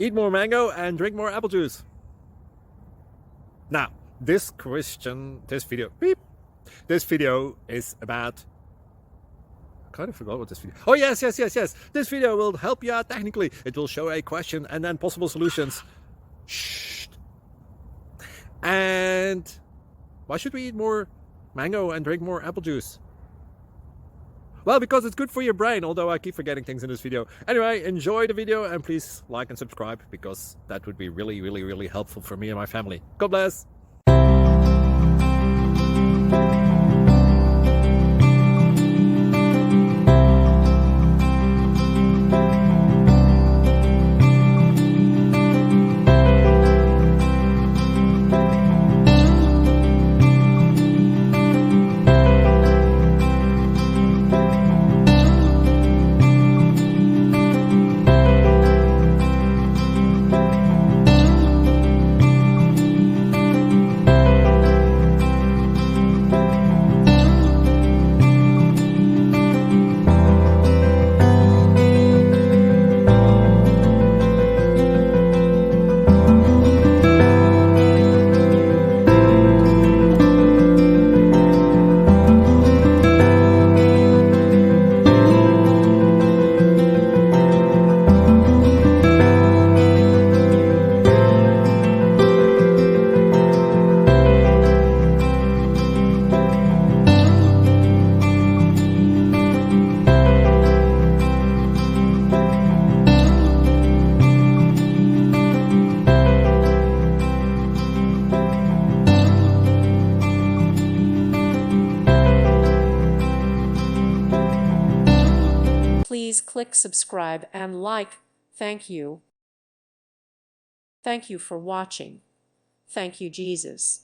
Eat more mango and drink more apple juice. Now, this video is about, I kind of forgot what this video. Oh, yes. This video will help you out technically. It will show a question and then possible solutions. Shh. And why should we eat more mango and drink more apple juice? Well, because it's good for your brain, although I keep forgetting things in this video. Anyway, enjoy the video and please like and subscribe, because that would be really helpful for me and my family. God bless. Please click subscribe and like. Thank you. Thank you for watching. Thank you, Jesus.